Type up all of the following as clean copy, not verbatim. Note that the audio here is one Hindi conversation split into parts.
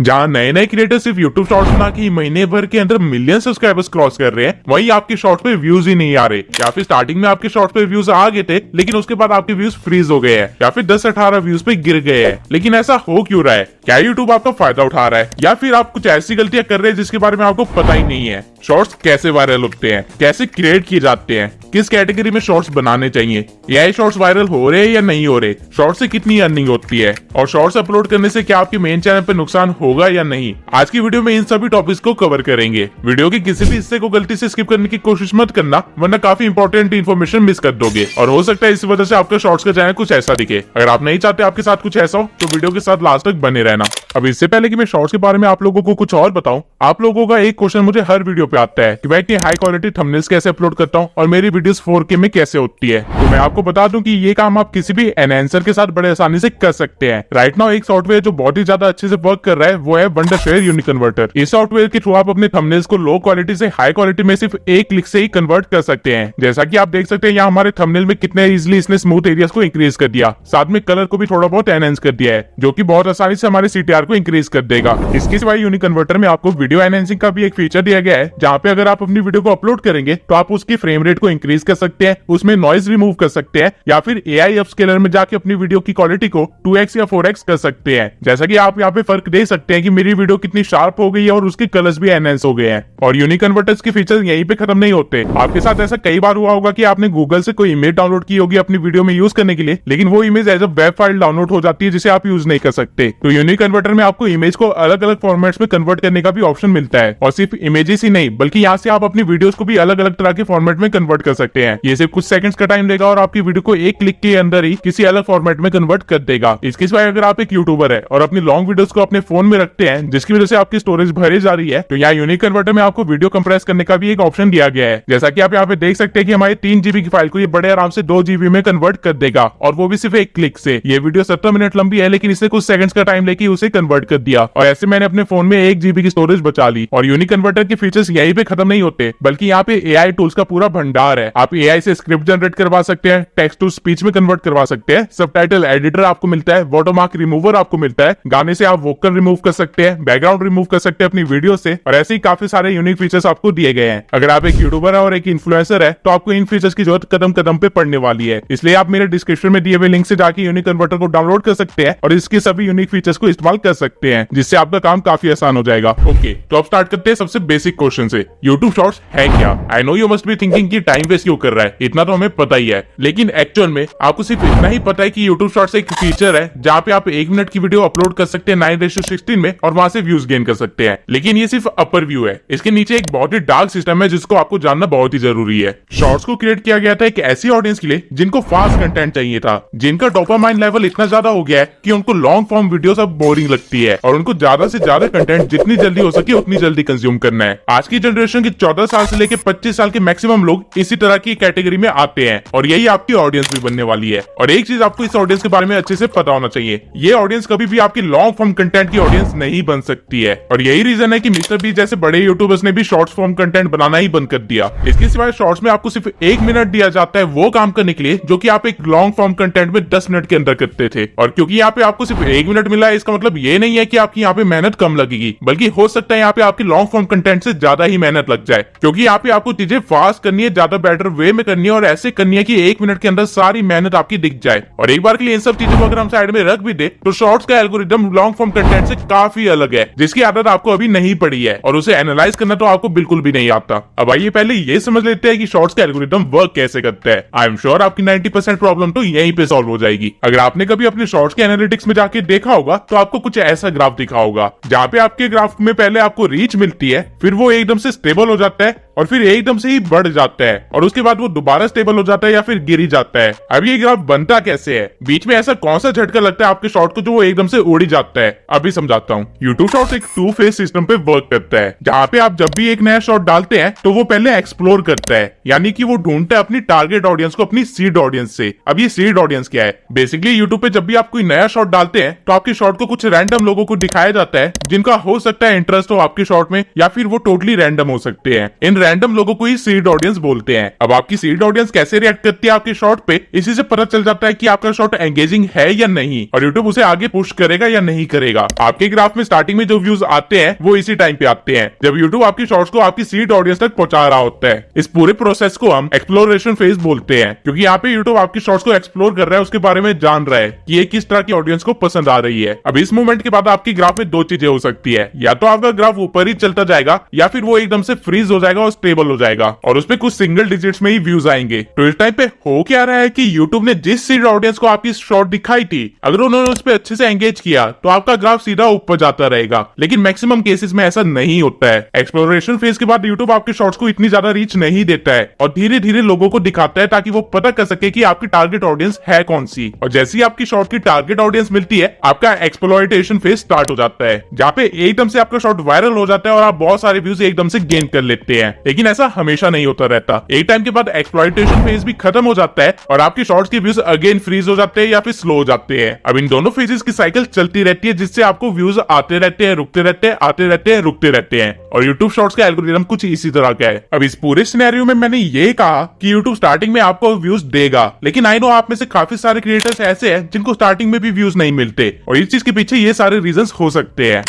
जहां नए नए क्रिएटर सिर्फ यूट्यूब शॉर्ट्स बना के महीने भर के अंदर मिलियन सब्सक्राइबर्स क्रॉस कर रहे हैं, वहीं आपके शॉर्ट्स पे व्यूज ही नहीं आ रहे। या फिर स्टार्टिंग में आपके शॉर्ट्स पे व्यूज आ गए थे लेकिन उसके बाद आपके व्यूज फ्रीज हो गए हैं या फिर 10-18 व्यूज पे गिर गए हैं। लेकिन ऐसा हो क्यों रहा है? क्या यूट्यूब आपका फायदा उठा रहा है या फिर आप कुछ ऐसी गलतियां कर रहे हैं जिसके बारे में आपको पता ही नहीं है? शॉर्ट्स कैसे वायरल होते हैं, कैसे क्रिएट किए जाते हैं, किस कैटेगरी में शॉर्ट्स बनाने चाहिए, यह शॉर्ट्स वायरल हो रहे हैं या नहीं हो रहे, शॉर्ट्स से कितनी अर्निंग होती है और शॉर्ट्स अपलोड करने से क्या आपके मेन चैनल पे नुकसान होगा या नहीं, आज की वीडियो में इन सभी टॉपिक्स को कवर करेंगे। वीडियो के किसी भी हिस्से को गलती से स्किप करने की कोशिश मत करना, वरना काफी इंपॉर्टेंट इन्फॉर्मेशन मिस कर दोगे और हो सकता है इस वजह से आपका शॉर्ट्स का चैनल कुछ ऐसा दिखे। अगर आप नहीं चाहते आपके साथ कुछ ऐसा हो तो वीडियो के साथ लास्ट तक बने रहना। अब इससे पहले कि मैं शॉर्ट्स के बारे में आप लोगों को कुछ और बताऊं, आप लोगों का एक क्वेश्चन मुझे हर वीडियो पे आता है कि मैं इतनी हाई क्वालिटी थंबनेल्स कैसे अपलोड करता हूं और मेरी वीडियोस 4K में कैसे होती है। तो मैं आपको बता दूं कि ये काम आप किसी भी एनहांसर के साथ बड़े आसानी से कर सकते हैं। राइट नाउ एक सॉफ्टवेयर जो बहुत ही ज्यादा अच्छे से वर्क कर रहा है वो है वंडरशेयर यूनिक कन्वर्टर। इस सॉफ्टवेयर के थ्रू आप अपने थंबनेल्स को लो क्वालिटी से हाई क्वालिटी में सिर्फ एक क्लिक से ही कन्वर्ट कर सकते हैं। जैसा कि आप देख सकते हैं यहाँ हमारे थंबनेल में कितने इजीली इसने स्मूथ एरियाज को इंक्रीज कर दिया, साथ में कलर को भी थोड़ा बहुत एनहांस कर दिया है, जो कि बहुत आसानी से हमारे CTR को इंक्रीज कर देगा। इसके सिवाय यूनिक कन्वर्टर में आपको वीडियो एनहांसिंग का भी एक फीचर दिया गया है, जहाँ पे अगर आप अपनी वीडियो को अपलोड करेंगे तो आप उसकी फ्रेम रेट को इंक्रीज कर सकते हैं, उसमें नॉइज रिमूव कर सकते हैं या फिर AI अपस्केलर में जाके अपनी वीडियो की क्वालिटी को 2x या 4x कर सकते हैं। जैसा कि आप यहाँ पे फर्क देख सकते हैं कि मेरी वीडियो कितनी शार्प हो गई है और उसके कलर्स भी एनहांस हो गए हैं। और यूनिक कन्वर्टर्स के फीचर्स यहीं पे खत्म नहीं होते। आपके साथ ऐसा कई बार हुआ होगा कि आपने गूगल से कोई इमेज डाउनलोड की होगी अपनी वीडियो में यूज करने के लिए, लेकिन वो image as a web file download हो जाती है जिसे आप यूज नहीं कर सकते। तो यूनिक कन्वर्टर में आपको इमेज को अलग अलग फॉर्मेट्स में कन्वर्ट करने का भी ऑप्शन मिलता है और सिर्फ इमेजेस ही नहीं बल्कि यहाँ से आप अपनी वीडियोस को भी अलग अलग तरह के फॉर्मेट में कन्वर्ट कर सकते हैं। ये सिर्फ कुछ सेकंड्स का टाइम लेगा और आपकी वीडियो को एक क्लिक के अंदर ही किसी अलग फॉर्मेट में कन्वर्ट कर देगा। इसके सिवाय अगर आप एक यूट्यूबर है और अपनी लॉन्ग वीडियोस को अपने फोन में रखते हैं जिसकी वजह से आपकी स्टोरेज भरी जा रही है, तो यहाँ यूनिक कन्वर्टर में आपको वीडियो कंप्रेस करने का भी एक ऑप्शन दिया गया है। जैसा कि आप यहाँ पे देख सकते हैं कि हमारे 3 GB की फाइल को ये बड़े आराम से 2 GB में कन्वर्ट कर देगा और वो भी सिर्फ एक क्लिक से। ये वीडियो 17 मिनट लंबी है लेकिन इससे कुछ सेकंड्स का टाइम लेके उसे कन्वर्ट कर दिया और ऐसे मैंने अपने फोन में 1 GB की स्टोरेज बचा ली। और यूनिक कन्वर्टर के फीचर्स यहीं पे खत्म नहीं होते बल्कि यहाँ पे AI टूल्स का पूरा भंडार है। आप AI से स्क्रिप्ट जनरेट करवा सकते हैं, टेक्स्ट टू स्पीच में कन्वर्ट करवा सकते हैं, सबटाइटल एडिटर आपको मिलता है, वाटरमार्क रिमूवर आपको मिलता है, गाने से आप वोकल रिमूव कर सकते हैं, बैकग्राउंड रिमूव कर सकते हैं अपनी वीडियो से और ऐसे ही काफी सारे यूनिक फीचर्स आपको दिए गए हैं। अगर आप एक यूट्यूबर है और एक इन्फ्लुएंसर है तो आपको इन फीचर्स की जरूरत कदम कदम पे पड़ने वाली है, इसलिए आप मेरे डिस्क्रिप्शन में दिए हुए लिंक से जाके यूनिक कन्वर्टर को डाउनलोड कर सकते हैं और इसके सभी यूनिक फीचर्स को इस्तेमाल कर सकते हैं, जिससे आपका काम काफी आसान हो जाएगा। ओके, तो अब स्टार्ट करते हैं सबसे बेसिक क्वेश्चन से, यूट्यूब शॉर्ट्स है क्या? I know you must be thinking कि टाइम वेस्ट क्यों कर रहा है, इतना तो हमें पता ही है, लेकिन एक्चुअल में आपको सिर्फ इतना ही पता है कि यूट्यूब शॉर्ट्स एक फीचर है जहाँ पे आप 1 मिनट की वीडियो अपलोड कर सकते हैं 9:16 में और वहां से व्यूज गेन कर सकते हैं। लेकिन ये सिर्फ अपर व्यू है, इसके नीचे एक बहुत ही डार्क सिस्टम है जिसको आपको जानना बहुत ही जरूरी है। शॉर्ट्स को क्रिएट किया गया था एक ऐसी ऑडियंस के लिए जिनको फास्ट कंटेंट चाहिए था, जिनका डोपामाइन लेवल इतना ज्यादा हो गया है कि उनको लॉन्ग फॉर्म वीडियोस अब बोरिंग लगती है और उनको ज्यादा से ज्यादा कंटेंट जितनी जल्दी हो सके उतनी जल्दी कंज्यूम करना है। आज की जनरेशन के 14 साल से लेकर 25 साल के मैक्सिमम लोग इसी तरह की कैटेगरी में आते हैं और यही आपकी ऑडियंस भी बनने वाली है। और एक चीज आपको इस ऑडियंस के बारे में अच्छे से पता होना चाहिए, ये ऑडियंस कभी भी आपकी लॉन्ग फॉर्म कंटेंट की ऑडियंस नहीं बन सकती है और यही रीजन है कि मिस्टर बीस्ट जैसे बड़े यूट्यूबर्स ने भी शॉर्ट्स फॉर्म कंटेंट बनाना ही बंद कर दिया। इसके सिवाय शॉर्ट्स में आपको सिर्फ 1 मिनट दिया जाता है वो काम करने के लिए जो कि आप एक लॉन्ग फॉर्म कंटेंट में 10 मिनट के अंदर करते थे। और क्योंकि यहाँ पे आपको सिर्फ 1 मिनट मिला है, इसका मतलब ये नहीं है कि आपकी यहाँ पे मेहनत कम लगेगी, बल्कि हो सकता है यहाँ पे आपकी लॉन्ग फॉर्म कंटेंट से ज्यादा ही मेहनत लग जाए, क्योंकि यहाँ पे आपको चीजें फास्ट करनी है, ज्यादा बेटर वे में करनी है और ऐसे करनी है कि 1 मिनट के अंदर सारी मेहनत आपकी दिख जाए। और एक बार के लिए इन सब चीजों को अगर हम साइड में रख भी दे तो शॉर्ट्स का एल्गोरिदम लॉन्ग फॉर्म कंटेंट से काफी अलग है, जिसकी आदत आपको अभी नहीं पड़ी है और उसे एनालाइज करना तो आपको बिल्कुल भी नहीं आता। अब आइए पहले ये समझ लेते हैं कि शॉर्ट्स का एल्गोरिदम वर्क कैसे करता है। आई एम श्योर आपकी 90% प्रॉब्लम तो यहीं पे सॉल्व हो जाएगी। अगर आपने कभी अपने शॉर्ट्स के एनालिटिक्स में जाके देखा होगा तो आपको कुछ ऐसा ग्राफ दिखा होगा, जहाँ पे आपके ग्राफ में पहले आपको रीच मिलती है, फिर वो एकदम से स्टेबल हो जाता है और फिर एकदम से ही बढ़ जाता है और उसके बाद वो दोबारा स्टेबल हो जाता है या फिर गिर ही जाता है। अब ये ग्राफ बनता कैसे है, बीच में ऐसा कौन सा झटका लगता है आपके शॉर्ट को जो वो एकदम से उड़ ही जाता है? अभी समझाता हूँ। यूट्यूब शॉर्ट्स एक 2 फेज सिस्टम पे वर्क करता है, जहाँ पे आप जब भी एक नया शॉर्ट डालते हैं तो वो पहले एक्सप्लोर करता है, यानी कि वो ढूंढता है अपनी टारगेट ऑडियंस को अपनी सीड ऑडियंस से। अब ये सीड ऑडियंस क्या है? बेसिकली यूट्यूब पे जब भी आप कोई नया शॉर्ट डालते हैं तो आपके शॉर्ट को कुछ रैंडम लोगों को दिखाया जाता है जिनका हो सकता है इंटरेस्ट हो आपके शॉर्ट में, या फिर वो टोटली रैंडम हो सकते हैं। इन रैंडम लोगों को ही सीड ऑडियंस बोलते हैं। अब आपकी सीड ऑडियंस कैसे रिएक्ट करती है आपके शॉर्ट पे, इसी से पता चल जाता है कि आपका शॉर्ट एंगेजिंग है या नहीं, और यूट्यूब उसे आगे पुश करेगा या नहीं करेगा। आपके ग्राफ में स्टार्टिंग में जो व्यूज आते हैं वो इसी टाइम पे आते हैं जब यूट्यूब आपकी शॉर्ट्स को आपकी सीड ऑडियंस तक पहुंचा रहा होता है। इस पूरे प्रोसेस को हम एक्सप्लोरेशन फेज बोलते हैं, क्योंकि यहाँ पे यूट्यूब आपकी शॉर्ट्स को एक्सप्लोर कर रहा है, उसके बारे में जान रहा है कि ये किस तरह की ऑडियंस को पसंद आ रही है। अब इस मोमेंट के बाद आपकी ग्राफ में दो चीजें हो सकती है, या तो आपका ग्राफ ऊपर ही चलता जाएगा या फिर वो एकदम से फ्रीज हो जाएगा और स्टेबल हो जाएगा और उसपे कुछ सिंगल डिजिट्स में ही व्यूज आएंगे। तो इस टाइम पे हो क्या रहा है कि यूट्यूब ने जिस सीड ऑडियंस को आपकी शॉर्ट दिखाई थी, अगर उन्होंने उस पर अच्छे से एंगेज किया तो आपका ग्राफ सीधा ऊपर जाता रहेगा, लेकिन मैक्सिमम केसेस में ऐसा नहीं होता है। एक्सप्लोरेशन फेज के बाद यूट्यूब आपके शॉर्ट्स को इतनी ज्यादा रीच नहीं देता है और धीरे धीरे लोगों को दिखाता है ताकि वो पता कर सके कि आपकी टारगेट ऑडियंस है कौन सी। और जैसे ही आपकी शॉर्ट की टारगेट ऑडियंस मिलती है, आपका एक्सप्लोइटेशन फेज स्टार्ट हो जाता है, जहाँ पे एकदम से आपका शॉर्ट वायरल हो जाता है और आप बहुत सारे व्यूज एकदम से गेन कर लेते हैं। लेकिन ऐसा हमेशा नहीं होता रहता, एक टाइम के बाद एक्सप्लॉइटेशन फेज भी खत्म हो जाता है और आपकी शॉर्ट्स के व्यूज अगेन फ्रीज हो जाते हैं या फिर स्लो हो जाते हैं। अब इन दोनों फेजेस की साइकिल चलती रहती है, जिससे आपको व्यूज आते रहते हैं, रुकते रहते हैं, आते रहते हैं, रुकते रहते हैं। और यूट्यूब शॉर्ट्स का एल्गोरिथम कुछ इसी तरह का है। अब इस पूरे सिनेरियो में मैंने ये कहा कि यूट्यूब स्टार्टिंग में आपको व्यूज देगा, लेकिन आई नो आप में से काफी सारे क्रिएटर्स ऐसे हैं जिनको स्टार्टिंग में भी व्यूज नहीं मिलते, और इस चीज के पीछे ये सारे रीजंस हो सकते हैं।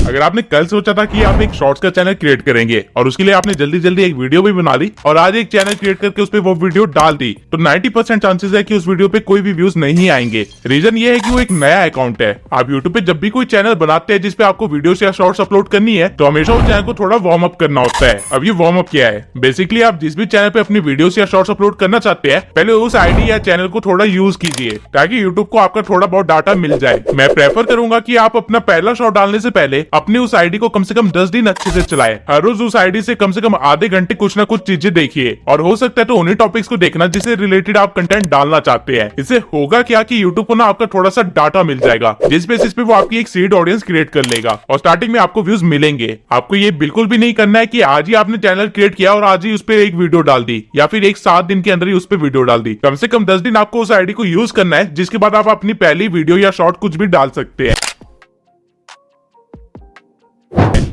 अगर आपने कल सोचा था कि आप एक शॉर्ट्स का चैनल क्रिएट करेंगे और उसके लिए आपने जल्दी जल्दी एक वीडियो भी बना ली और आज एक चैनल क्रिएट करके उस पे वो वीडियो डाल दी, तो 90% चांसेस है कि उस वीडियो पे कोई भी व्यूज नहीं आएंगे। रीजन ये है कि वो एक नया अकाउंट है। आप यूट्यूब पे जब भी कोई चैनल बनाते हैं जिसपे आपको वीडियोस या शॉर्ट्स अपलोड करनी है, तो हमेशा उस चैनल को थोड़ा वार्म अप करना होता है। अब ये वार्म अप क्या है? बेसिकली आप जिस भी चैनल पे अपनी वीडियोस या शॉर्ट्स अपलोड करना चाहते हैं, पहले उस आईडी या चैनल को थोड़ा यूज कीजिए ताकि यूट्यूब को आपका थोड़ा बहुत डाटा मिल जाए। मैं प्रेफर करूंगा कि आप अपना पहला शॉर्ट डालने से पहले अपनी उस आईडी को कम से कम 10 दिन अच्छे से चलाए। हर रोज उस आईडी से कम आधे घंटे कुछ ना कुछ चीजें देखिए, और हो सकता है तो उन्हीं टॉपिक्स को देखना जिससे रिलेटेड आप कंटेंट डालना चाहते हैं। इससे होगा क्या कि यूट्यूब को ना आपका थोड़ा सा डाटा मिल जाएगा, जिस बेसिस पे वो आपकी एक सीड ऑडियंस क्रिएट कर लेगा और स्टार्टिंग में आपको व्यूज मिलेंगे। आपको ये बिल्कुल भी नहीं करना है कि आज ही आपने चैनल क्रिएट किया और आज ही उस पर एक वीडियो डाल दी, या फिर एक 7 दिन के अंदर ही उस पर वीडियो डाल दी। कम से कम 10 दिन आपको उस आईडी को यूज करना है, जिसके बाद आप अपनी पहली वीडियो या शॉर्ट कुछ भी डाल सकते हैं।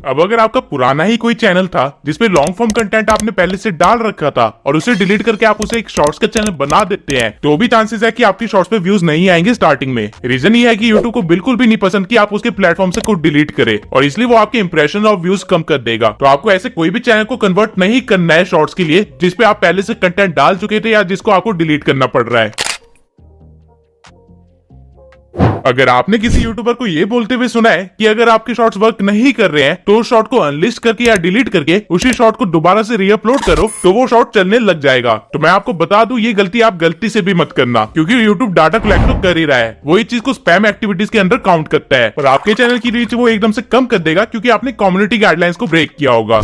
अब अगर आपका पुराना ही कोई चैनल था जिसपे लॉन्ग फॉर्म कंटेंट आपने पहले से डाल रखा था और उसे डिलीट करके आप उसे एक शॉर्ट्स का चैनल बना देते हैं, तो भी चांसेस है कि आपकी शॉर्ट्स पे व्यूज नहीं आएंगे स्टार्टिंग में। रीजन ये है कि यूट्यूब को बिल्कुल भी नहीं पसंद कि आप उसके प्लेटफॉर्म से कुछ डिलीट करे, और इसलिए वो आपके इंप्रेशन और व्यूज कम कर देगा। तो आपको ऐसे कोई भी चैनल को कन्वर्ट नहीं करना है शॉर्ट्स के लिए जिसपे आप पहले से कंटेंट डाल चुके थे या जिसको आपको डिलीट करना पड़ रहा है। अगर आपने किसी यूट्यूबर को ये बोलते हुए सुना है कि अगर आपके शॉर्ट्स वर्क नहीं कर रहे हैं तो उस शॉर्ट को अनलिस्ट करके या डिलीट करके उसी शॉर्ट को दोबारा से रीअपलोड करो तो वो शॉर्ट चलने लग जाएगा, तो मैं आपको बता दूं ये गलती आप गलती से भी मत करना, क्योंकि यूट्यूब डाटा कलेक्ट तो कर ही रहा है, वो इस चीज को स्पैम एक्टिविटीज के अंदर काउंट करता है और आपके चैनल की रीच वो एकदम से कम कर देगा क्योंकि आपने कम्युनिटी गाइडलाइंस को ब्रेक किया होगा।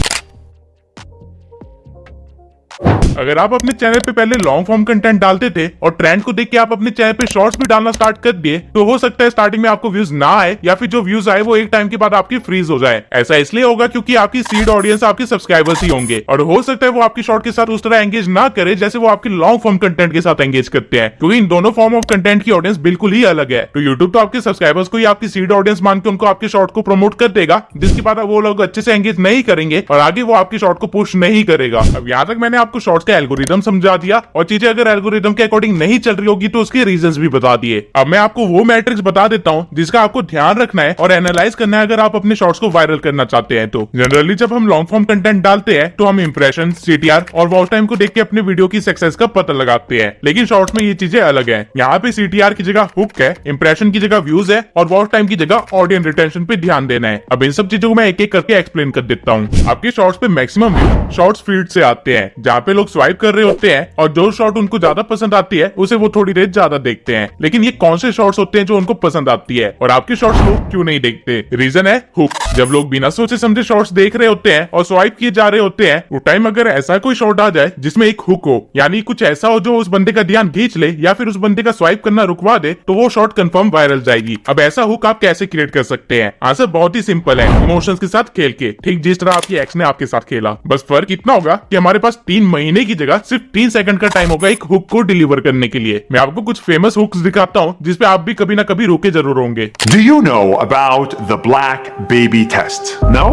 अगर आप अपने चैनल पे पहले लॉन्ग फॉर्म कंटेंट डालते थे और ट्रेंड को देख के आप अपने चैनल पे शॉर्ट्स भी डालना स्टार्ट कर दिए, तो हो सकता है स्टार्टिंग में आपको व्यूज ना आए या फिर जो व्यूज आए वो एक टाइम के बाद आपकी फ्रीज हो जाए। ऐसा इसलिए होगा क्योंकि आपकी सीड ऑडियंस आपके सब्सक्राइबर्स ही होंगे और हो सकता है वो आपकी शॉर्ट के साथ उस तरह एंगेज ना करे जैसे वो आपके लॉन्ग फॉर्म कंटेंट के साथ एंगेज करते हैं, क्योंकि इन दोनों फॉर्म ऑफ कंटेंट की ऑडियंस बिल्कुल ही अलग है। तो यूट्यूब तो आपके सब्सक्राइबर्स को ही आपकी सीड ऑडियंस मान के उनको आपके शॉर्ट को प्रमोट कर देगा, जिसके बाद वो लोग अच्छे से एंगेज नहीं करेंगे और आगे वो आपकी शॉर्ट को पुश नहीं करेगा। अब यहाँ तक मैंने आपको शॉर्ट्स का एल्गोरिथम समझा दिया और चीजें अगर एल्गोरिथम के अकॉर्डिंग नहीं चल रही होगी तो उसके रीजंस भी बता दिए। अब मैं आपको वो मैट्रिक्स बता देता हूं जिसका आपको ध्यान रखना है और एनालाइज करना है अगर आप अपने शॉर्ट्स को वायरल करना चाहते हैं। तो जनरली जब हम लॉन्ग फॉर्म कंटेंट डालते हैं तो हम इंप्रेशन, सीटीआर और वॉच टाइम को देख के अपने वीडियो की सक्सेस का पता लगाते हैं, लेकिन शॉर्ट्स में ये चीजें अलग है। यहाँ पे सीटीआर की जगह हुक है, इंप्रेशन की जगह व्यूज है और वॉच टाइम की जगह ऑडियंस रिटेंशन पे ध्यान देना है। अब इन सब चीजों को मैं एक एक करके एक्सप्लेन कर देता हूँ। आपके शॉर्ट्स पे मैक्सिमम व्यू शॉर्ट्स फीड से आते हैं, जहाँ पे लोग स्वाइप कर रहे होते हैं और जो शॉर्ट उनको ज्यादा पसंद आती है उसे वो थोड़ी देर ज्यादा देखते हैं। लेकिन ये कौन से शॉर्ट्स होते हैं जो उनको पसंद आती है और आपके शॉर्ट्स लोग क्यों नहीं देखते? रीजन है हुक। जब लोग बिना सोचे समझे शॉर्ट्स देख रहे होते हैं और स्वाइप किए जा रहे होते हैं, वो टाइम अगर ऐसा कोई शॉर्ट आ जाए जिसमें एक हुक हो, यानी कुछ ऐसा हो जो उस बंदे का ध्यान खींच ले या फिर उस बंदे का स्वाइप करना रुकवा दे, तो वो शॉर्ट कंफर्म वायरल जाएगी। अब ऐसा हुक आप कैसे क्रिएट कर सकते हैं? आंसर बहुत ही सिंपल है, इमोशंस के साथ खेल के, ठीक जिस तरह आपकी एक्स ने आपके साथ खेला। बस फर्क इतना होगा कि हमारे पास 3 महीने की जगह सिर्फ 3 सेकंड का टाइम होगा एक हुक को डिलीवर करने के लिए। मैं आपको कुछ फेमस हुक्स दिखाता हूँ जिसपे आप भी कभी ना कभी रुके जरूर होंगे। Do you know about the black baby test? No?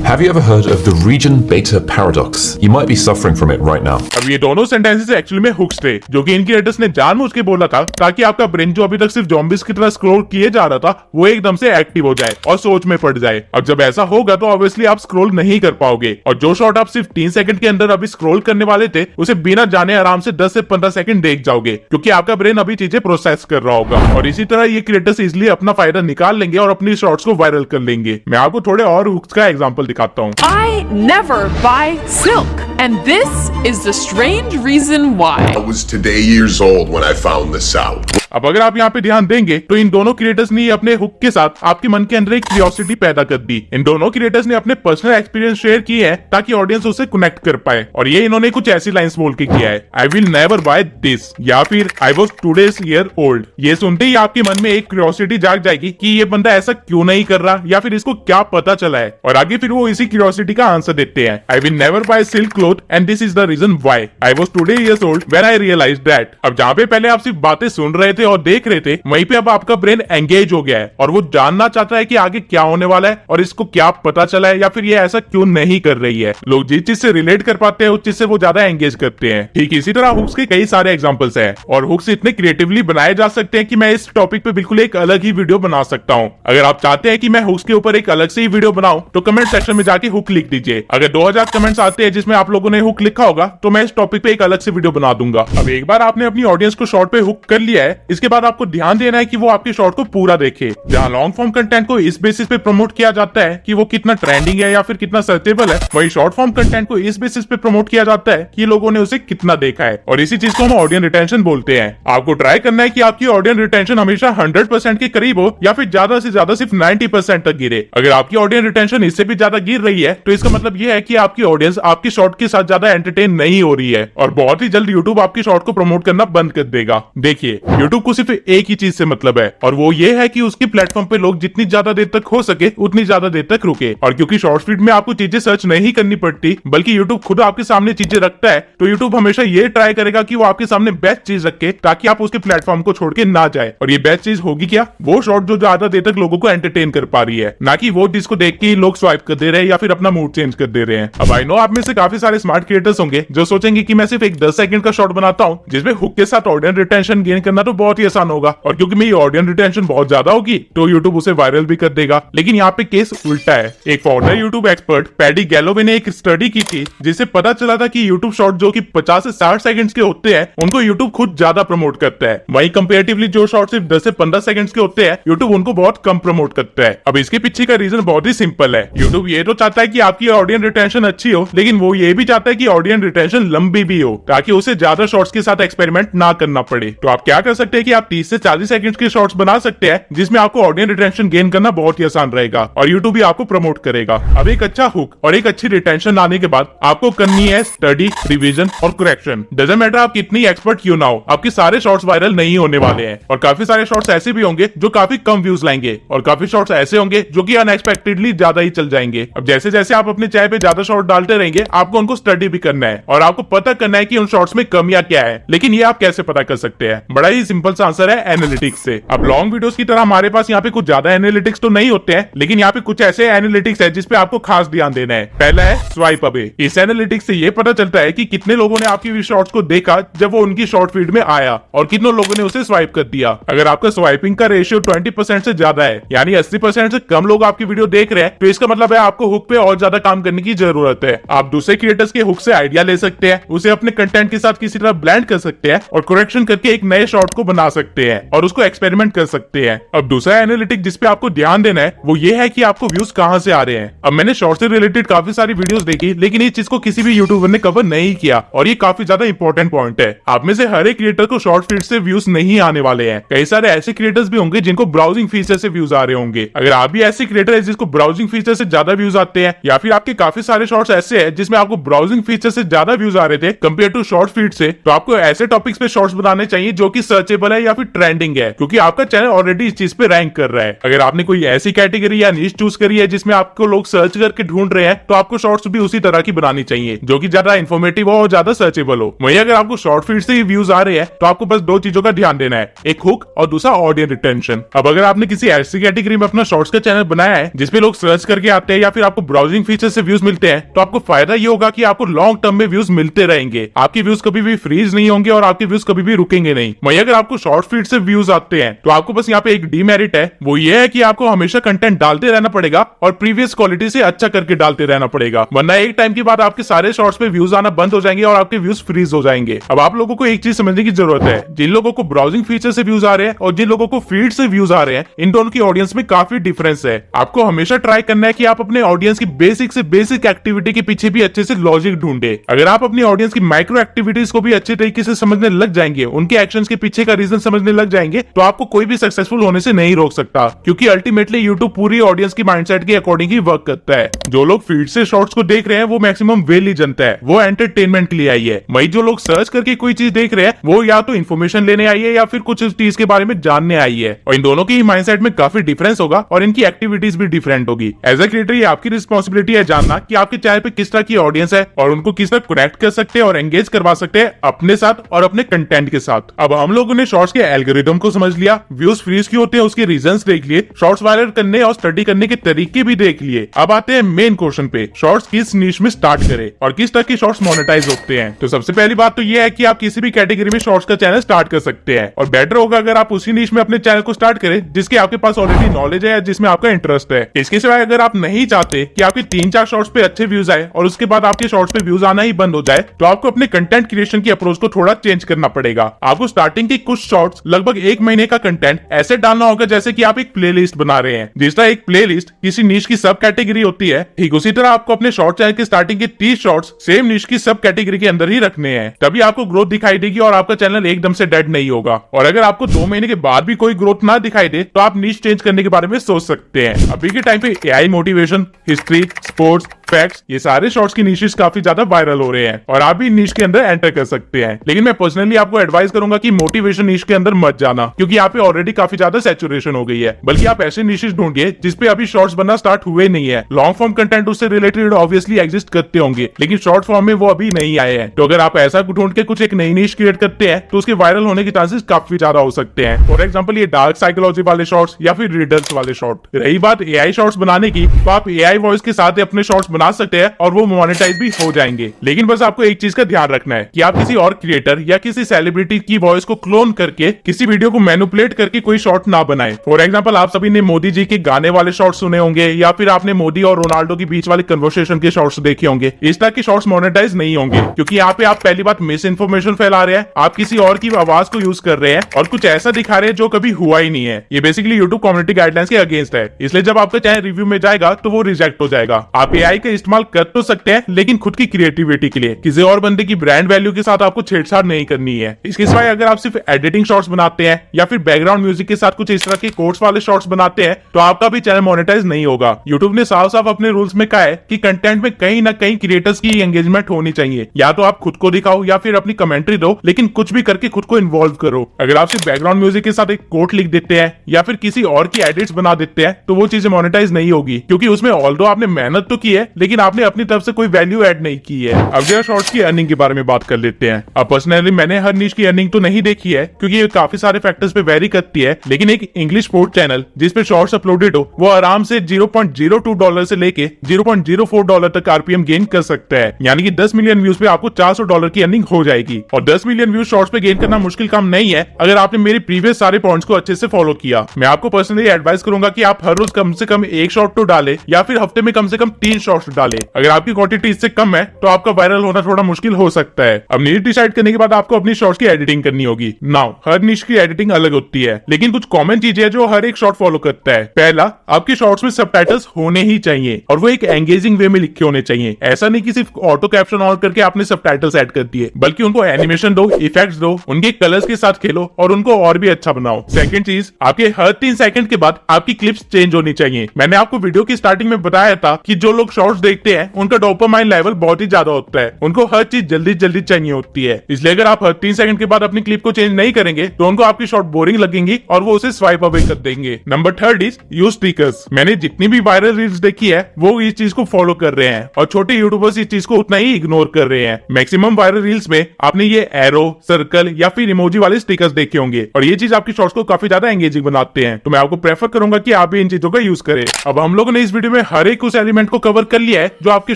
Have you ever heard of the region beta paradox? You might be suffering from it right now. अब ये दोनों सेंटेंसेस एक्चुअली में हुक्स थे जो कि इनक्रिएटर्स ने जानबूझ के बोला था ताकि आपका ब्रेन जो अभी तक सिर्फ ज़ॉम्बीज की तरह स्क्रॉल किए जा रहा था वो एकदम से एक्टिव हो जाए और सोच में पड़ जाए। अब जब ऐसा होगा तो ऑब्वियसली आप स्क्रॉल नहीं कर पाओगे और जो शॉट आप सिर्फ 3 सेकंड के अंदर अभी स्क्रॉल करने वाले थे उसे बिना जाने आराम से 10 से 15 सेकंड देख जाओगे क्योंकि आपका ब्रेन अभी चीजें प्रोसेस कर रहा होगा। और इसी तरह ये क्रिएटर्स इजिली अपना फायदा निकाल लेंगे और अपनी शॉट्स को वायरल कर लेंगे। मैं आपको थोड़े और हुक्स का एग्जांपल दिखाता हूँ। I never buy silk, and this is the strange reason why. I was today years old when I found this out. अब अगर आप यहाँ पे ध्यान देंगे तो इन दोनों क्रिएटर्स ने अपने हुक के साथ आपके मन के अंदर एक क्यूरियोसिटी पैदा कर दी। इन दोनों क्रिएटर्स ने अपने पर्सनल एक्सपीरियंस शेयर किए हैं ताकि ऑडियंस उससे कनेक्ट कर पाए और ये इन्होंने कुछ ऐसी लाइंस बोल के किया है, I will never buy this या फिर I was today's year old. ये सुनते ही आपके मन में एक क्यूरियोसिटी जाग जाएगी कि ये बंदा ऐसा क्यों नहीं कर रहा या फिर इसको क्या पता चला है और आगे फिर वो इसी क्यूरियोसिटी का आंसर देते हैं, I will never buy silk cloth and this is the reason why I was today years old when I realised that. अब जहाँ पे पहले आप सिर्फ बातें सुन रहे थे और देख रहे थे वहीं पे अब आपका ब्रेन एंगेज हो गया है और वो जानना चाहता है कि आगे क्या होने वाला है और इसको क्या पता चला है या फिर ये ऐसा क्यों नहीं कर रही है। लोग जिस चीज से रिलेट कर पाते हैं उस चीज से वो ज्यादा एंगेज करते हैं। ठीक इसी तरह हुक्स के कई सारे एग्जांपल्स हैं और हुक्स इतने क्रिएटिवली बनाए जा सकते हैं कि मैं इस टॉपिक पे बिल्कुल एक अलग ही वीडियो बना सकता हूँ। अगर आप चाहते हैं कि मैं हुक्स के ऊपर एक अलग से ही वीडियो बनाऊं तो कमेंट सेक्शन में जाके हुक लिख दीजिए। अगर 2000 कमेंट्स आते हैं जिसमें आप लोगों ने हुक लिखा होगा तो मैं इस टॉपिक पे एक अलग से वीडियो बना दूंगा। अब एक बार आपने अपनी ऑडियंस को शॉर्ट पे हुक कर लिया है, इसके बाद आपको ध्यान देना है कि वो आपके शॉर्ट को पूरा देखे। जहां लॉन्ग फॉर्म कंटेंट को इस बेसिस पे प्रमोट किया जाता है कि वो कितना ट्रेंडिंग है या फिर कितना सर्चेबल है, वही शॉर्ट फॉर्म कंटेंट को इस बेसिस पे प्रमोट किया जाता है कि लोगों ने उसे कितना देखा है और इसी चीज को हम ऑडियंस रिटेंशन बोलते हैं। आपको ट्राई करना है कि आपकी ऑडियंस रिटेंशन हमेशा 100% के करीब हो या फिर ज्यादा से ज्यादा सिर्फ 90% तक गिरे। अगर आपकी ऑडियंस रिटेंशन इससे भी ज्यादा गिर रही है तो इसका मतलब यह है कि आपकी ऑडियंस आपकी शॉर्ट के साथ ज्यादा एंटरटेन नहीं हो रही है और बहुत ही जल्द यूट्यूब आपकी शॉर्ट को प्रमोट करना बंद कर देगा। देखिए, यूट्यूब को सिर्फ एक ही चीज से मतलब है और वो ये है कि उसके प्लेटफॉर्म पे लोग जितनी ज्यादा देर तक हो सके उतनी ज्यादा देर तक रुके। और क्योंकि शॉर्ट फीड में आपको चीजें सर्च नहीं करनी पड़ती बल्कि यूट्यूब खुद आपके सामने चीजें रखता है, तो यूट्यूब हमेशा ये ट्राई करेगा कि वो आपके सामने बेस्ट चीज रखे ताकि आप उसके प्लेटफॉर्म को छोड़ के ना जाए। और ये बेस्ट चीज होगी क्या? वो शॉर्ट जो ज्यादा देर तक लोगों को एंटरटेन कर पा रही है, ना कि वो जिसको देख के लोग स्वाइप कर दे रहे हैं या फिर अपना मूड चेंज कर दे रहे हैं। अब आई नो आप में से काफी सारे स्मार्ट क्रिएटर्स होंगे जो सोचेंगे कि मैं सिर्फ एक 10 सेकंड का शॉर्ट बनाता हूँ जिसमें हुक के साथ ऑडियंस रिटेंशन गेन करना तो बहुत ही आसान होगा और क्योंकि मेरी ऑडियंस रिटेंशन बहुत ज्यादा होगी तो यूट्यूब उसे वायरल भी कर देगा। लेकिन यहाँ पे केस उल्टा है। एक foreigner YouTube expert paddy Galloway ने एक स्टडी की थी जिससे पता चला था कि यूट्यूब शॉर्ट जो कि 50 से 60 सेकंड्स के होते हैं उनको यूट्यूब खुद ज्यादा प्रमोट करता है, वहीं कंपेरेटिवली जो शॉर्ट सिर्फ 10 से 15 सेकंड्स के होते हैं यूट्यूब उनको बहुत कम प्रमोट करता है। अब इसके पीछे का रीजन बहुत ही सिंपल है। यूट्यूब ये तो चाहता है कि आपकी ऑडियंस रिटेंशन अच्छी हो, लेकिन वो ये भी चाहता है कि ऑडियंस रिटेंशन लंबी भी हो ताकि उसे ज्यादा शॉर्ट्स के साथ एक्सपेरिमेंट ना करना पड़े। तो आप क्या कर सकते हैं कि आप 30 से 40 सेकंड्स के शॉर्ट्स बना सकते हैं जिसमें आपको ऑडियंस रिटेंशन गेन करना बहुत ही आसान रहेगा और यूट्यूब भी आपको प्रमोट करेगा। अब एक अच्छा हुक और एक अच्छी रिटेंशन लाने के बाद आपको करनी है स्टडी, रिवीजन और करेक्शन। डजंट मैटर आप कितनी एक्सपर्ट क्यों ना हो, आपके सारे शॉर्ट्स वायरल नहीं होने वाले हैं और काफी सारे शॉर्ट्स ऐसे भी होंगे जो काफी कम व्यूज लाएंगे और काफी शॉर्ट्स ऐसे होंगे जो कि अनएक्सपेक्टेडली ज्यादा ही चल जाएंगे। अब जैसे जैसे आप अपने चाय पे ज्यादा शॉर्ट डालते रहेंगे आपको उनको स्टडी भी करना है और आपको पता करना है कि उन शॉर्ट्स में कमियां क्या है। लेकिन ये आप कैसे पता कर सकते हैं? बड़ा ही सिंपल सा आंसर है, एनालिटिक्स से। अब लॉन्ग वीडियोस की तरह हमारे पास यहाँ पे कुछ ज्यादा एनालिटिक्स तो नहीं होते हैं, लेकिन यहाँ पे कुछ ऐसे एनालिटिक्स है जिसपे आपको खास ध्यान देना है। पहला है स्वाइप अवे। इस एनालिटिक्स से ये पता चलता है कि कितने लोगों ने आपकी शॉर्ट्स को देखा जब वो उनकी शॉर्ट फीड में आया और कितने लोगों ने उसे स्वाइप कर दिया। अगर आपका स्वाइपिंग का रेशियो 20% से ज्यादा है, यानी 80% से कम लोग आपकी वीडियो देख रहे हैं, तो इसका मतलब है आपको हुक पे और ज्यादा काम करने की जरूरत है। आप दूसरे क्रिएटर्स के हुक से आइडिया ले सकते हैं, उसे अपने कंटेंट के साथ किसी तरह ब्लेंड कर सकते हैं और करेक्शन करके एक नए शॉर्ट को बना सकते हैं और उसको एक्सपेरिमेंट कर सकते हैं। अब दूसरा एनालिटिक जिसपे आपको ध्यान देना है वो ये है कि आपको व्यूज कहां से आ रहे हैं। अब मैंने शॉर्ट से रिलेटेड काफी सारी वीडियोस देखी, लेकिन इस चीज को किसी भी यूट्यूबर ने कवर नहीं किया और ये काफी ज्यादा इंपॉर्टेंट पॉइंट है। आप में से हर एक क्रिएटर को शॉर्ट फीड से व्यूज नहीं आने वाले हैं। कई सारे ऐसे क्रिएटर्स भी होंगे जिनको ब्राउजिंग फीचर से व्यूज आ रहे होंगे। अगर आप भी ऐसे क्रिएटर है जिसको ब्राउजिंग फीचर से ज्यादा व्यूज आते हैं या फिर आपके काफी सारे शॉर्ट्स ऐसे हैं जिसमें आपको ब्राउजिंग फीचर से ज्यादा व्यूज आ रहे थे कंपेयर टू शॉर्ट फीड से, तो आपको ऐसे टॉपिक्स पे शॉर्ट्स बनाने चाहिए जो कि सर्चेबल रिलेटेबल है या फिर ट्रेंडिंग है, क्योंकि आपका चैनल ऑलरेडी इस चीज पे रैंक कर रहा है। अगर आपने कोई ऐसी कैटेगरी या नीश चूज करी है जिसमें आपको लोग सर्च करके ढूंढ रहे हैं, तो आपको शॉर्ट्स भी उसी तरह की बनानी चाहिए जो कि ज्यादा इन्फॉर्मेटिव हो और ज्यादा सर्चेबल हो। वहीं अगर आपको शॉर्ट फीड से व्यूज आ रहे हैं तो आपको बस दो चीजों का ध्यान देना है, एक हुक और दूसरा ऑडियंस रिटेंशन। अब अगर आपने किसी ऐसी कैटेगरी में अपना शॉर्ट्स का चैनल बनाया है जिसपे लोग सर्च करके आते हैं या फिर आपको ब्राउजिंग फीचर से व्यूज मिलते हैं, तो आपको फायदा ये होगा कि आपको लॉन्ग टर्म में व्यूज मिलते रहेंगे। आपके व्यूज कभी भी फ्रीज नहीं होंगे और आपके व्यूज कभी भी रुकेंगे नहीं। वहीं अगर आपको शॉर्ट फीड से व्यूज आते हैं तो आपको बस यहाँ पे एक डीमेरिट है, वो ये है कि आपको हमेशा कंटेंट डालते रहना पड़ेगा और प्रीवियस क्वालिटी से अच्छा करके डालते रहना पड़ेगा, वरना एक टाइम के बाद आपके सारे शॉर्ट्स पे व्यूज आना बंद हो जाएंगे और आपके व्यूज फ्रीज हो जाएंगे। अब आप लोगों को एक चीज समझने की जरूरत है, जिन लोगों को ब्राउजिंग फीचर से व्यूज आ रहे हैं और जिन लोगों को फीड से व्यूज आ रहे हैं, इन दोनों की ऑडियंस में काफी डिफरेंस है। आपको हमेशा ट्राई करना है कि आप अपने ऑडियंस की बेसिक से बेसिक एक्टिविटी के पीछे भी अच्छे से लॉजिक ढूंढे। अगर आप अपनी ऑडियंस की माइक्रो एक्टिविटीज को भी अच्छे तरीके से समझने लग जाएंगे, उनके एक्शंस के पीछे का रीजन समझने लग जाएंगे, तो आपको कोई भी सक्सेसफुल होने से नहीं रोक सकता, क्योंकि अल्टीमेटली यूट्यूब पूरी ऑडियंस की माइंडसेट के अकॉर्डिंग ही वर्क करता है। जो लोग फीड से शॉर्ट्स को देख रहे हैं वो मैक्सिमम वेल ही जनता है, वो एंटरटेनमेंट के लिए आई है। वही जो लोग सर्च करके कोई चीज देख रहे हैं वो या तो इन्फॉर्मेशन लेने आई है या फिर कुछ इस चीज के बारे में जानने आई है, और इन दोनों की माइंडसेट में काफी डिफरेंस होगा और इनकी एक्टिविटीज भी डिफरेंट होगी। एज अ क्रिएटर ये आपकी रिस्पॉन्सिबिलिटी है जानना कि आपके चैनल पे किस तरह की ऑडियंस है और उनको किस तरह कनेक्ट कर सकते हैं और एंगेज करवा सकते हैं अपने साथ और अपने कंटेंट के साथ। अब हम लोगों ने शॉर्ट्स के एल्गोरिदम को समझ लिया, व्यूज फ्रीज क्यों होते हैं उसके रीजंस देख लिए, शॉर्ट्स वायरल करने और स्टडी करने के तरीके भी देख लिए। अब आते हैं मेन क्वेश्चन पे, शॉर्ट्स किस नीश में स्टार्ट करें और किस तरह के शॉर्ट्स मोनेटाइज होते हैं। तो सबसे पहली बात तो ये है कि आप किसी भी कैटेगरी में शॉर्ट्स का चैनल स्टार्ट कर सकते हैं, और बेटर होगा अगर आप उसी नीश में अपने चैनल को स्टार्ट करें जिसके आपके पास ऑलरेडी नॉलेज है या जिसमें आपका इंटरेस्ट है। इसके सिवाय अगर आप नहीं चाहते कि आपके 3-4 शॉर्ट्स पे अच्छे व्यूज आए और उसके बाद आपके शॉर्ट्स पे व्यूज आना ही बंद हो जाए, तो आपको अपने कंटेंट क्रिएशन की अप्रोच को थोड़ा चेंज करना पड़ेगा। आपको स्टार्टिंग के कुछ शॉर्ट्स लगभग 1 महीने का कंटेंट ऐसे डालना होगा जैसे कि आप एक प्लेलिस्ट बना रहे हैं। जिस तरह एक प्लेलिस्ट किसी नीश की सब कैटेगरी होती है, ठीक उसी तरह आपको अपने शॉर्ट चैनल के स्टार्टिंग के 30 शॉर्ट्स सेम नीश की सब कैटेगरी के अंदर ही रखने हैं, तभी आपको ग्रोथ दिखाई देगी और आपका चैनल एकदम से डेड नहीं होगा। और अगर आपको 2 महीने के बाद भी कोई ग्रोथ ना दिखाई दे तो आप नीश चेंज करने के बारे में सोच सकते हैं। अभी के टाइम पे AI, motivation, history, sports, facts, ये सारे शॉर्ट्स की नीशेस काफी ज्यादा वायरल हो रहे हैं और आप भी नीश के अंदर एंटर कर सकते हैं। लेकिन मैं पर्सनली आपको एडवाइस करूंगा कि मोटिवेशन नीश के अंदर मत जाना, क्योंकि यहाँ पे ऑलरेडी काफी ज्यादा सैचुरेशन हो गई है। बल्कि आप ऐसे नीशेस ढूंढिए जिसपे अभी शॉर्ट्स बनना स्टार्ट हुए नहीं है। लॉन्ग फॉर्म कंटेंट उससे रिलेटेड ऑब्वियसली एग्जिस्ट करते होंगे, लेकिन शॉर्ट फॉर्म में वो अभी नहीं आए हैं। तो अगर आप ऐसा ढूंढ के कुछ एक नई नीश क्रिएट करते हैं तो उसके वायरल होने के चांसेस काफी ज्यादा हो सकते हैं। फॉर एग्जाम्पल ये डार्क साइकोलॉजी वाले शॉर्ट्स या फिर रिडल्स वाले शॉर्ट। रही बात एआई शॉर्ट्स बनाने की, तो आप एआई वॉइस के साथ अपने शॉर्ट्स बना सकते हैं और वो मोनेटाइज भी हो जाएंगे। लेकिन बस आपको एक चीज का ध्यान रखना है कि आप किसी और क्रिएटर या किसी सेलिब्रिटी की वॉइस को क्लोन करके किसी वीडियो को मैनिपुलेट करके कोई शॉर्ट ना बनाए। फॉर एग्जांपल आप सभी ने मोदी जी के गाने वाले शॉर्ट्स सुने होंगे या फिर आपने मोदी और रोनाल्डो के बीच वाले कन्वर्सेशन के शॉर्ट्स देखे होंगे। इस तरह के शॉर्ट्स मोनेटाइज नहीं होंगे, क्योंकि यहाँ पे आप पहली बात मिस इन्फॉर्मेशन फैला रहे हैं, आप किसी और की आवाज को यूज कर रहे हैं और कुछ ऐसा दिखा रहे हैं जो कभी हुआ ही नहीं है। ये बेसिकली यूट्यूब कम्युनिटी गाइडलाइंस के अगेंस्ट है, इसलिए जब आपका चैनल रिव्यू में जाएगा तो वो रिजेक्ट हो जाएगा। आप एआई का इस्तेमाल कर तो सकते हैं, लेकिन खुद की क्रिएटिविटी के लिए, किसी और बंदे की ब्रांड वैल्यू के साथ आपको छेड़छाड़ नहीं करनी है। इसके सिवाय अगर आप सिर्फ एडिटिंग शॉर्ट्स बनाते हैं या फिर बैकग्राउंड म्यूजिक के साथ कुछ इस तरह के कोट्स वाले शॉर्ट्स बनाते हैं तो आपका भी चैनल मोनेटाइज नहीं होगा। यूट्यूब ने साफ साफ अपने रूल्स में कहा है कि कंटेंट में कहीं ना कहीं क्रिएटर्स की एंगेजमेंट होनी चाहिए। या तो आप खुद को दिखाओ या फिर अपनी कमेंट्री दो, लेकिन कुछ भी करके खुद को इन्वॉल्व करो। अगर आप सिर्फ बैकग्राउंड म्यूजिक के साथ एक कोट लिख देते हैं या फिर किसी और की एडिट्स बना देते हैं तो वो चीजें मोनेटाइज नहीं होगी, क्योंकि उसमें ऑल्दो आपने मेहनत तो की है लेकिन आपने अपनी तरफ से कोई वैल्यू ऐड नहीं की है। अब जरा शॉर्ट्स की अर्निंग के बारे में बात कर लेते हैं। अब पर्सनली मैंने हर नीश की अर्निंग तो नहीं देखी है, क्योंकि ये काफी सारे फैक्टर्स पे वेरी करती है, लेकिन एक इंग्लिश स्पोर्ट चैनल जिस पे शॉर्ट्स अपलोडेड हो वो आराम से $0.02 से लेके $0.04 तक आरपीएम गेन कर सकता है। यानी कि 10 मिलियन व्यूज पे आपको $400 की अर्निंग हो जाएगी। और 10 मिलियन व्यूज शॉर्ट्स पे गेन करना मुश्किल काम नहीं है अगर आपने मेरे प्रीवियस सारे पॉइंट्स को अच्छे से फॉलो किया। मैं आपको पर्सनली एडवाइस करूंगा कि आप हर रोज कम से कम 1 शॉर्ट तो डाले या फिर हफ्ते में कम से कम 3 शॉर्ट्स डाले। अगर आपकी क्वांटिटी इससे कम है तो आपका वायरल होना थोड़ा मुश्किल हो सकता है। अब नीश डिसाइड करने के बाद आपको अपनी शॉर्ट्स की एडिटिंग करनी होगी। नाउ हर नीश की एडिटिंग अलग होती है, लेकिन कुछ कॉमन चीजें हैं जो हर एक शॉर्ट फॉलो करता है। पहला, आपके शॉर्ट्स में सबटाइटल्स होने ही चाहिए और वो एक एंगेजिंग वे में लिखे होने चाहिए। ऐसा नहीं कि सिर्फ ऑटो कैप्शन ऑन करके आपने सबटाइटल्स ऐड कर दिए, बल्कि उनको एनिमेशन दो, इफेक्ट्स दो, उनके कलर्स के साथ खेलो और उनको और भी अच्छा बनाओ। सेकंड चीज, आपके हर 3 सेकंड के बाद आपकी क्लिप्स चेंज होनी चाहिए। मैंने आपको वीडियो की स्टार्टिंग में बताया था कि जो लोग शॉर्ट्स शॉर्ट्स देखते हैं उनका डोपामाइन लेवल बहुत ही ज्यादा होता है, उनको हर चीज जल्दी जल्दी चाहिए होती है। इसलिए अगर आप हर 3 सेकंड के बाद अपनी क्लिप को चेंज नहीं करेंगे तो उनको आपकी शॉर्ट बोरिंग लगेंगी और वो उसे स्वाइप अवे कर देंगे। Number 3 is use stickers. मैंने जितनी भी वायरल रील्स देखी है वो इस चीज को फॉलो कर रहे हैं और छोटे यूट्यूबर्स इस चीज को उतना ही इग्नोर कर रहे हैं। मैक्सिमम वायरल रील्स में आपने ये एरो, सर्कल या फिर इमोजी वाले स्टिकर्स देखे होंगे और ये चीज आपकी शॉर्ट्स को काफी ज्यादा एंगेजिंग बनाते हैं। तो मैं आपको प्रेफर करूंगा कि आप भी इन चीजों का यूज करें। अब हम लोगों ने इस वीडियो में हर एक उस एलिमेंट को कवर कर लिया है जो आपके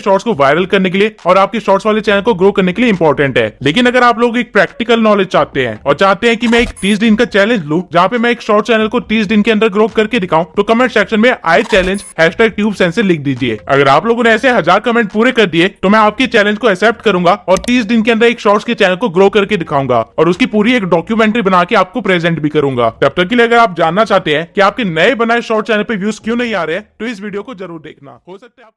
शॉर्ट्स को वायरल करने के लिए और आपके शॉर्ट्स वाले चैनल को ग्रो करने के लिए इंपॉर्टेंट है। लेकिन अगर आप लोग एक प्रैक्टिकल नॉलेज चाहते हैं और चाहते हैं कि मैं एक 30 दिन का चैलेंज लूं जहां पे मैं एक शॉर्ट चैनल को 30 दिन के अंदर ग्रो करके दिखाऊं, तो कमेंट सेक्शन में आई चैलेंज #TubeSense लिख दीजिए। अगर आप लोगों ने ऐसे 1000 कमेंट पूरे कर दिए तो मैं आपके चैलेंज को एक्सेप्ट करूंगा और 30 दिन के अंदर एक शॉर्ट्स के चैनल को ग्रो करके दिखाऊंगा और उसकी पूरी एक डॉक्यूमेंट्री बना के आपको प्रेजेंट भी करूंगा। तब तक के लिए अगर आप जानना चाहते हैं कि आपके नए बनाए शॉर्ट चैनल पे व्यूज क्यों नहीं आ रहे हैं तो इस वीडियो को जरूर देखना। हो सकता है